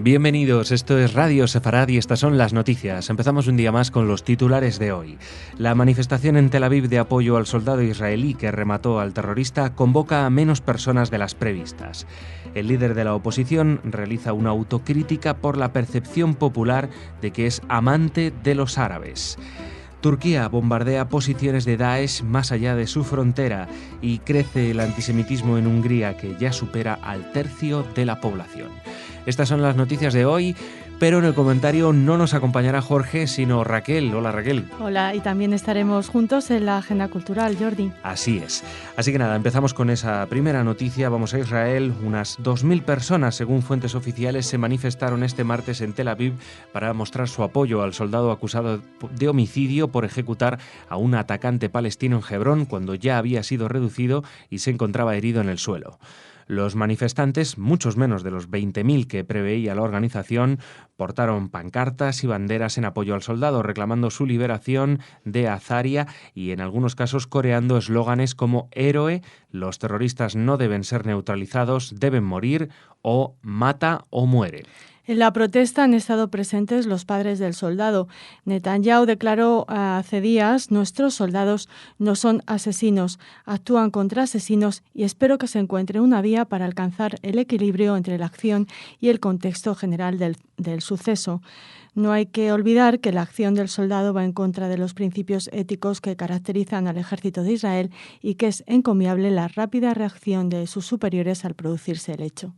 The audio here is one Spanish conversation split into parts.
Bienvenidos, esto es Radio Sefarad y estas son las noticias. Empezamos un día más con los titulares de hoy. La manifestación en Tel Aviv de apoyo al soldado israelí que remató al terrorista convoca a menos personas de las previstas. El líder de la oposición realiza una autocrítica por la percepción popular de que es amante de los árabes. Turquía bombardea posiciones de Daesh más allá de su frontera y crece el antisemitismo en Hungría, que ya supera al tercio de la población. Estas son las noticias de hoy, pero en el comentario no nos acompañará Jorge, sino Raquel. Hola, Raquel. Hola, y también estaremos juntos en la agenda cultural, Jordi. Así es. Así que nada, empezamos con esa primera noticia. Vamos a Israel. Unas 2.000 personas, según fuentes oficiales, se manifestaron este martes en Tel Aviv para mostrar su apoyo al soldado acusado de homicidio por ejecutar a un atacante palestino en Hebrón cuando ya había sido reducido y se encontraba herido en el suelo. Los manifestantes, muchos menos de los 20.000 que preveía la organización, portaron pancartas y banderas en apoyo al soldado, reclamando su liberación de Azaria y en algunos casos coreando eslóganes como «Héroe», «Los terroristas no deben ser neutralizados, deben morir» o «Mata o muere». En la protesta han estado presentes los padres del soldado. Netanyahu declaró hace días: nuestros soldados no son asesinos, actúan contra asesinos y espero que se encuentre una vía para alcanzar el equilibrio entre la acción y el contexto general del suceso. No hay que olvidar que la acción del soldado va en contra de los principios éticos que caracterizan al ejército de Israel y que es encomiable la rápida reacción de sus superiores al producirse el hecho.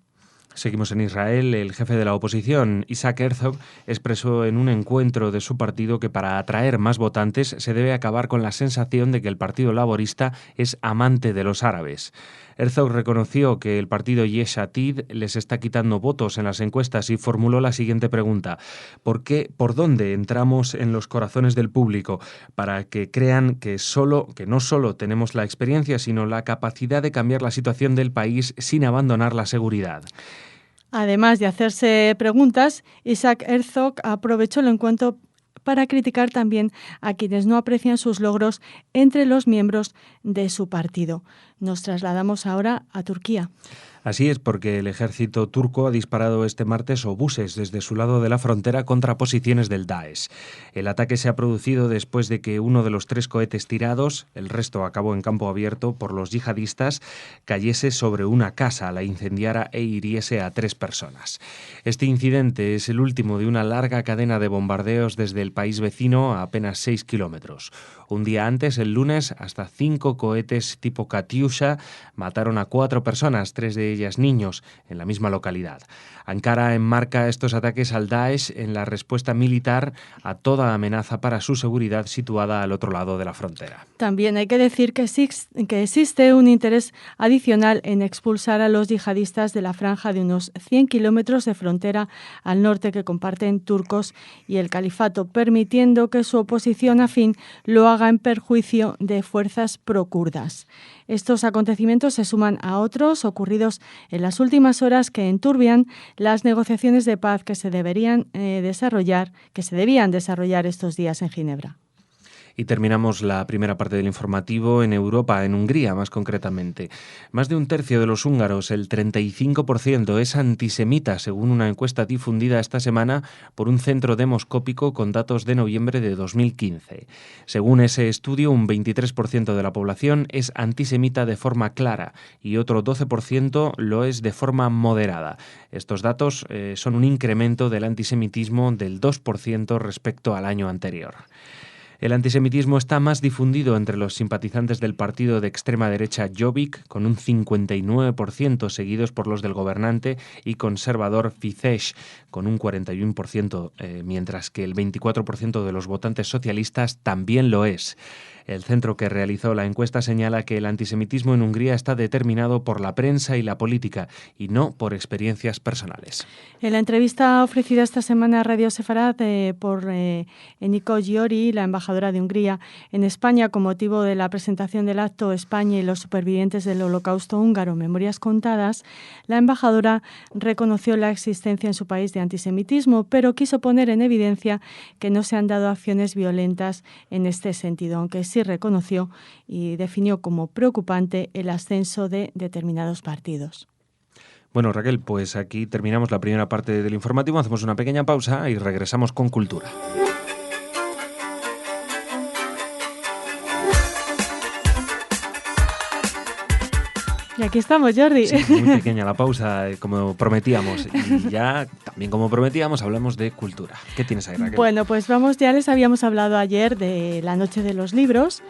Seguimos en Israel. El jefe de la oposición, Isaac Herzog, expresó en un encuentro de su partido que para atraer más votantes se debe acabar con la sensación de que el Partido Laborista es amante de los árabes. Herzog reconoció que el partido Yesh Atid les está quitando votos en las encuestas y formuló la siguiente pregunta: ¿por dónde entramos en los corazones del público para que crean que no solo tenemos la experiencia, sino la capacidad de cambiar la situación del país sin abandonar la seguridad? Además de hacerse preguntas, Isaac Herzog aprovechó el encuentro para criticar también a quienes no aprecian sus logros entre los miembros de su partido. Nos trasladamos ahora a Turquía. Así es, porque el ejército turco ha disparado este martes obuses desde su lado de la frontera contra posiciones del Daesh. El ataque se ha producido después de que uno de los 3 cohetes tirados, el resto acabó en campo abierto por los yihadistas, cayese sobre una casa, la incendiara e hiriese a 3 personas. Este incidente es el último de una larga cadena de bombardeos desde el país vecino a apenas 6 kilómetros. Un día antes, el lunes, hasta 5 cohetes tipo Katyusha mataron a 4 personas, 3 de ellas niños, en la misma localidad. Ankara enmarca estos ataques al Daesh en la respuesta militar a toda amenaza para su seguridad situada al otro lado de la frontera. También hay que decir que existe un interés adicional en expulsar a los yihadistas de la franja de unos 100 kilómetros de frontera al norte que comparten turcos y el califato, permitiendo que su oposición afín lo haga en perjuicio de fuerzas prokurdas. Estos acontecimientos se suman a otros ocurridos en las últimas horas que enturbian las negociaciones de paz que se debían desarrollar estos días en Ginebra. Y terminamos la primera parte del informativo en Europa, en Hungría más concretamente. Más de un tercio de los húngaros, el 35%, es antisemita, según una encuesta difundida esta semana por un centro demoscópico con datos de noviembre de 2015. Según ese estudio, un 23% de la población es antisemita de forma clara y otro 12% lo es de forma moderada. Estos datos son un incremento del antisemitismo del 2% respecto al año anterior. El antisemitismo está más difundido entre los simpatizantes del partido de extrema derecha Jobbik, con un 59%, seguidos por los del gobernante y conservador Fidesz, con un 41%, mientras que el 24% de los votantes socialistas también lo es. El centro que realizó la encuesta señala que el antisemitismo en Hungría está determinado por la prensa y la política y no por experiencias personales. En la entrevista ofrecida esta semana a Radio Sefarad por Enikö Győri, la embajadora de Hungría en España, con motivo de la presentación del acto España y los supervivientes del Holocausto húngaro, Memorias contadas, la embajadora reconoció la existencia en su país de antisemitismo, pero quiso poner en evidencia que no se han dado acciones violentas en este sentido, aunque sí reconoció y definió como preocupante el ascenso de determinados partidos. Bueno, Raquel, pues aquí terminamos la primera parte del informativo, hacemos una pequeña pausa y regresamos con cultura. Y aquí estamos, Jordi. Sí, muy pequeña la pausa, como prometíamos. Y ya, también como prometíamos, hablamos de cultura. ¿Qué tienes ahí, Raquel? Bueno, pues ya les habíamos hablado ayer de la Noche de los Libros,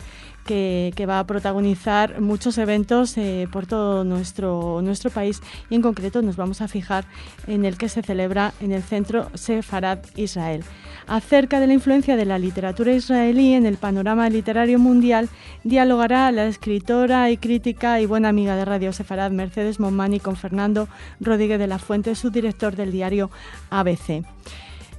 que va a protagonizar muchos eventos por todo nuestro país, y en concreto nos vamos a fijar en el que se celebra en el Centro Sefarad Israel. Acerca de la influencia de la literatura israelí en el panorama literario mundial, dialogará la escritora y crítica y buena amiga de Radio Sefarad, Mercedes Monmany, con Fernando Rodríguez de la Fuente, su director del diario ABC.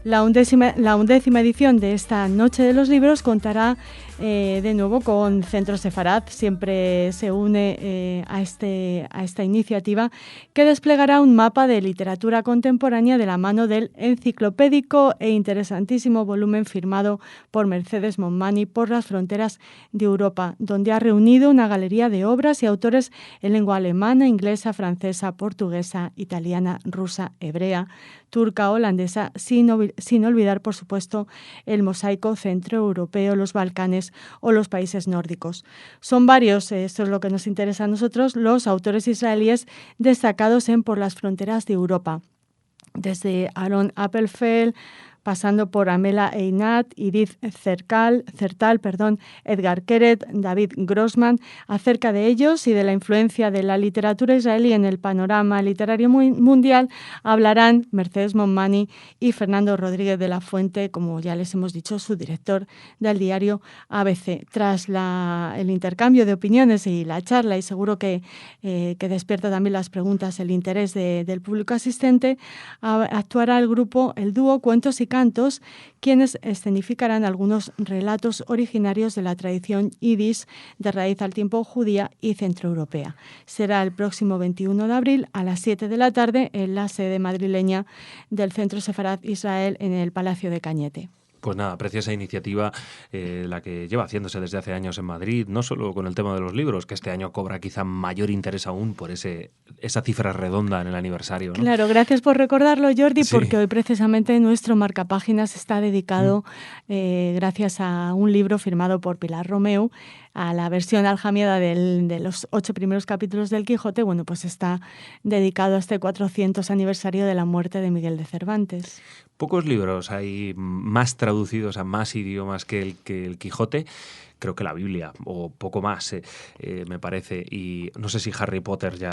La undécima edición de esta Noche de los Libros contará de nuevo con Centro Sefarad. Siempre se une a esta iniciativa, que desplegará un mapa de literatura contemporánea de la mano del enciclopédico e interesantísimo volumen firmado por Mercedes Monmany, Por las fronteras de Europa, donde ha reunido una galería de obras y autores en lengua alemana, inglesa, francesa, portuguesa, italiana, rusa, hebrea, turca, holandesa, sin olvidar, por supuesto, el mosaico centroeuropeo, los Balcanes o los países nórdicos. Son varios, esto es lo que nos interesa a nosotros, los autores israelíes destacados en Por las fronteras de Europa, desde Aaron Appelfeld, pasando por Amela Einat, Edith Zertal, Edgar Keret, David Grossman. Acerca de ellos y de la influencia de la literatura israelí en el panorama literario mundial hablarán Mercedes Monmany y Fernando Rodríguez de la Fuente, como ya les hemos dicho, su director del diario ABC. Tras el intercambio de opiniones y la charla, y seguro que despierta también las preguntas, el interés del público asistente, actuará el dúo Cuentos y Cantos, quienes escenificarán algunos relatos originarios de la tradición yiddish de raíz al tiempo judía y centroeuropea. Será el próximo 21 de abril a las 7 de la tarde en la sede madrileña del Centro Sefarad Israel en el Palacio de Cañete. Pues nada, preciosa iniciativa, la que lleva haciéndose desde hace años en Madrid, no solo con el tema de los libros, que este año cobra quizá mayor interés aún por esa cifra redonda en el aniversario, ¿no? Claro, gracias por recordarlo, Jordi, sí, porque hoy precisamente nuestro marcapáginas está dedicado, gracias a un libro firmado por Pilar Romeu, a la versión aljamiada de los 8 primeros capítulos del Quijote. Bueno, pues está dedicado a este 400 aniversario de la muerte de Miguel de Cervantes. Pocos libros hay más traducidos a más idiomas que el Quijote. Creo que la Biblia, o poco más, me parece. Y no sé si Harry Potter ya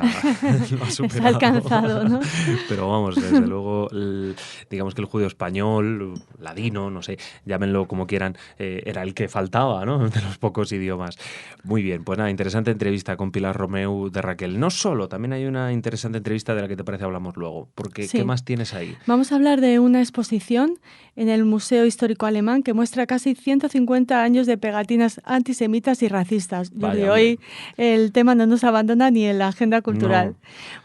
lo ha superado. Es alcanzado, ¿no? Pero vamos, desde luego, digamos que el judío español, ladino, no sé, llámenlo como quieran, era el que faltaba, ¿no? De los pocos idiomas. Muy bien, pues nada, interesante entrevista con Pilar Romeu de Raquel. No solo, también hay una interesante entrevista de la que te parece hablamos luego, porque sí. ¿Qué más tienes ahí? Vamos a hablar de una exposición en el Museo Histórico Alemán que muestra casi 150 años de pegatinas antisemitas y racistas. Vaya, hoy el tema no nos abandona ni en la agenda cultural. No.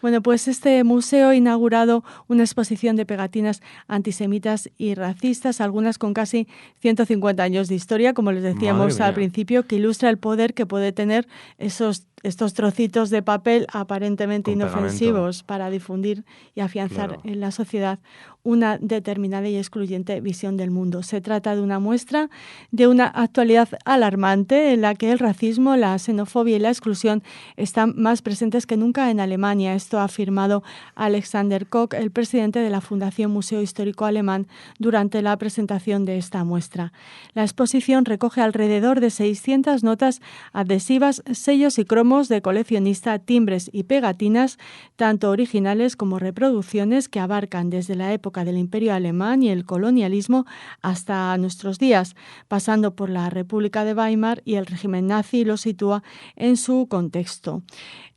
Bueno, pues este museo ha inaugurado una exposición de pegatinas antisemitas y racistas, algunas con casi 150 años de historia, como les decíamos al principio, que ilustra el poder que puede tener estos trocitos de papel aparentemente inofensivos para difundir y afianzar en la sociedad una determinada y excluyente visión del mundo. Se trata de una muestra de una actualidad alarmante en la que el racismo, la xenofobia y la exclusión están más presentes que nunca en Alemania. Esto ha afirmado Alexander Koch, el presidente de la Fundación Museo Histórico Alemán, durante la presentación de esta muestra. La exposición recoge alrededor de 600 notas adhesivas, sellos y cromos de coleccionista, timbres y pegatinas, tanto originales como reproducciones que abarcan desde la época del Imperio Alemán y el colonialismo hasta nuestros días, pasando por la República de Weimar y el régimen nazi, lo sitúa en su contexto.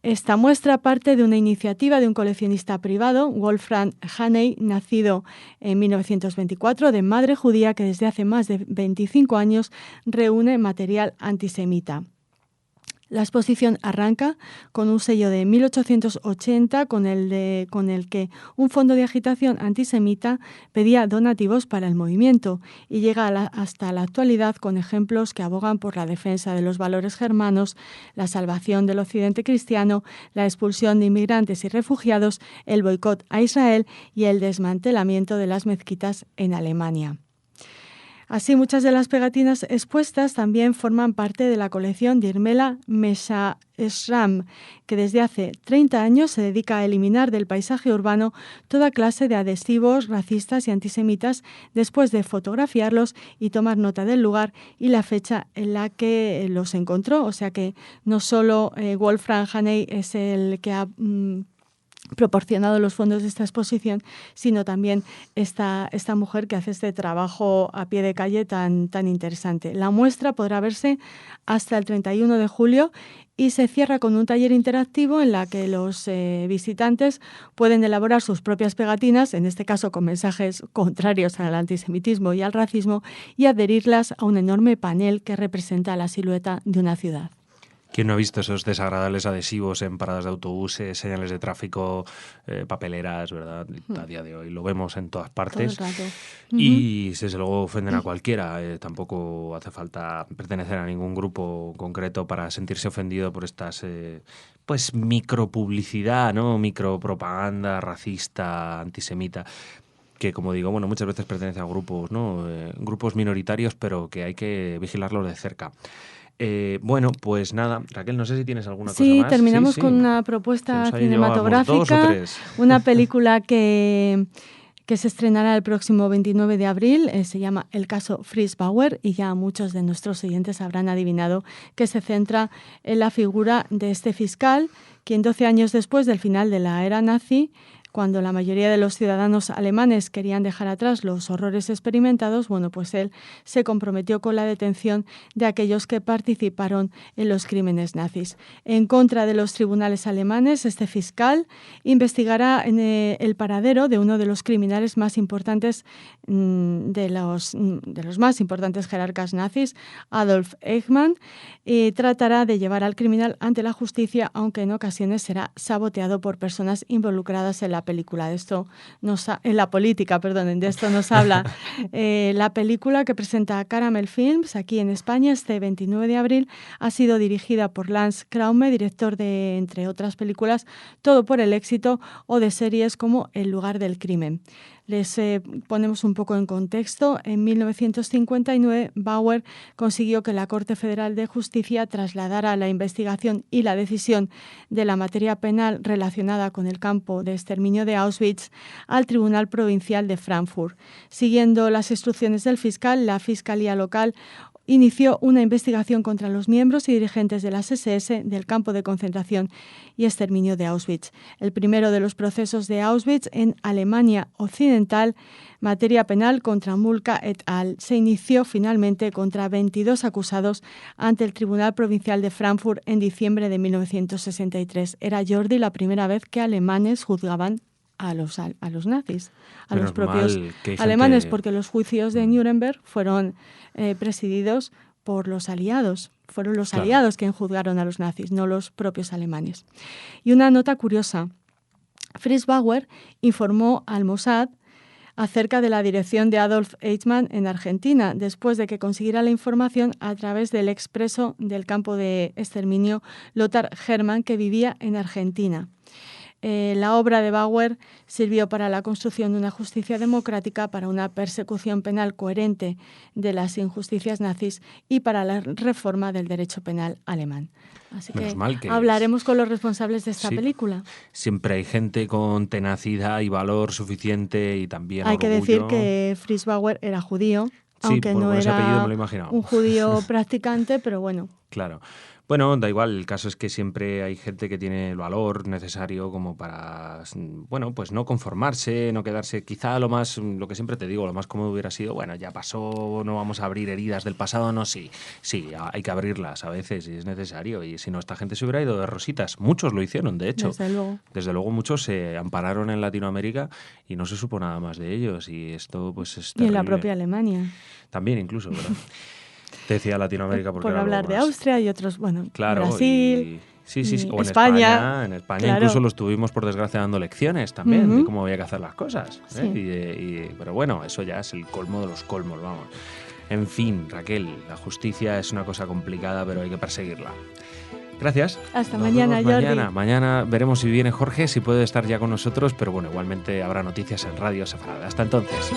Esta muestra parte de una iniciativa de un coleccionista privado, Wolfram Haney, nacido en 1924, de madre judía, que desde hace más de 25 años reúne material antisemita. La exposición arranca con un sello de 1880 con el que un fondo de agitación antisemita pedía donativos para el movimiento y llega hasta la actualidad con ejemplos que abogan por la defensa de los valores germanos, la salvación del occidente cristiano, la expulsión de inmigrantes y refugiados, el boicot a Israel y el desmantelamiento de las mezquitas en Alemania. Así, muchas de las pegatinas expuestas también forman parte de la colección de Irmela Mesa-Schramm, que desde hace 30 años se dedica a eliminar del paisaje urbano toda clase de adhesivos racistas y antisemitas después de fotografiarlos y tomar nota del lugar y la fecha en la que los encontró. O sea que no solo Wolfram Haney es el que ha proporcionado los fondos de esta exposición, sino también esta mujer que hace este trabajo a pie de calle tan interesante. La muestra podrá verse hasta el 31 de julio y se cierra con un taller interactivo en la que los visitantes pueden elaborar sus propias pegatinas, en este caso con mensajes contrarios al antisemitismo y al racismo, y adherirlas a un enorme panel que representa la silueta de una ciudad. ¿Quién no ha visto esos desagradables adhesivos en paradas de autobuses, señales de tráfico, papeleras, ¿verdad? A día de hoy lo vemos en todas partes. Todo el rato. Y desde luego ofenden a cualquiera. Tampoco hace falta pertenecer a ningún grupo concreto para sentirse ofendido por estas pues micropublicidad, ¿no? Micropropaganda racista, antisemita, que, como digo, bueno, muchas veces pertenece a grupos, ¿no? Grupos minoritarios, pero que hay que vigilarlos de cerca. Bueno, pues nada, Raquel, no sé si tienes alguna cosa más. Sí, terminamos con una propuesta cinematográfica, una película que se estrenará el próximo 29 de abril, se llama El caso Fritz Bauer, y ya muchos de nuestros oyentes habrán adivinado que se centra en la figura de este fiscal, quien 12 años después del final de la era nazi, cuando la mayoría de los ciudadanos alemanes querían dejar atrás los horrores experimentados, bueno, pues él se comprometió con la detención de aquellos que participaron en los crímenes nazis. En contra de los tribunales alemanes, este fiscal investigará el paradero de uno de los criminales más importantes, de los más importantes jerarcas nazis, Adolf Eichmann, y tratará de llevar al criminal ante la justicia, aunque en ocasiones será saboteado por personas involucradas en la película. De esto en la política, perdón, de esto nos habla la película que presenta Caramel Films aquí en España este 29 de abril. Ha sido dirigida por Lance Kraume, director de, entre otras películas, Todo por el éxito o de series como El lugar del crimen. Les ponemos un poco en contexto. En 1959, Bauer consiguió que la Corte Federal de Justicia trasladara la investigación y la decisión de la materia penal relacionada con el campo de exterminio de Auschwitz al Tribunal Provincial de Frankfurt. Siguiendo las instrucciones del fiscal, la Fiscalía Local inició una investigación contra los miembros y dirigentes de las SS del campo de concentración y exterminio de Auschwitz. El primero de los procesos de Auschwitz en Alemania Occidental, materia penal contra Mulka et al., se inició finalmente contra 22 acusados ante el Tribunal Provincial de Frankfurt en diciembre de 1963. Era, Jordi, la primera vez que alemanes juzgaban a los nazis, a los propios alemanes, porque los juicios de Nuremberg fueron presididos por los aliados. Fueron los aliados quienes juzgaron a los nazis, no los propios alemanes. Y una nota curiosa. Fritz Bauer informó al Mossad acerca de la dirección de Adolf Eichmann en Argentina, después de que consiguiera la información a través del expreso del campo de exterminio Lothar Hermann, que vivía en Argentina. La obra de Bauer sirvió para la construcción de una justicia democrática, para una persecución penal coherente de las injusticias nazis y para la reforma del derecho penal alemán. Así que hablaremos con los responsables de esta película. Siempre hay gente con tenacidad y valor suficiente y también hay orgullo. Que decir que Fritz Bauer era judío, aunque no era un judío practicante, pero bueno. Claro. Bueno, da igual, el caso es que siempre hay gente que tiene el valor necesario como para, bueno, pues no conformarse, no quedarse, quizá lo que siempre te digo, lo más cómodo hubiera sido, bueno, ya pasó, no vamos a abrir heridas del pasado, no, sí, hay que abrirlas a veces y es necesario, y si no, esta gente se hubiera ido de rositas, muchos lo hicieron, de hecho. Desde luego muchos se ampararon en Latinoamérica y no se supo nada más de ellos, y esto pues es terrible. Y en la propia Alemania. También incluso, ¿verdad? Te decía Latinoamérica porque por era hablar algo de más. Austria y otros, bueno, Claro, Brasil, sí, o en España. En España Claro. incluso los tuvimos, por desgracia, dando lecciones también de Ujú. cómo había que hacer las cosas. Sí. Pero bueno, eso ya es el colmo de los colmos, vamos. En fin, Raquel, la justicia es una cosa complicada, pero hay que perseguirla. Gracias. Hasta Nos mañana, vemos Jordi. Mañana veremos si viene Jorge, si puede estar ya con nosotros, pero bueno, igualmente habrá noticias en Radio Sefarad. Hasta entonces.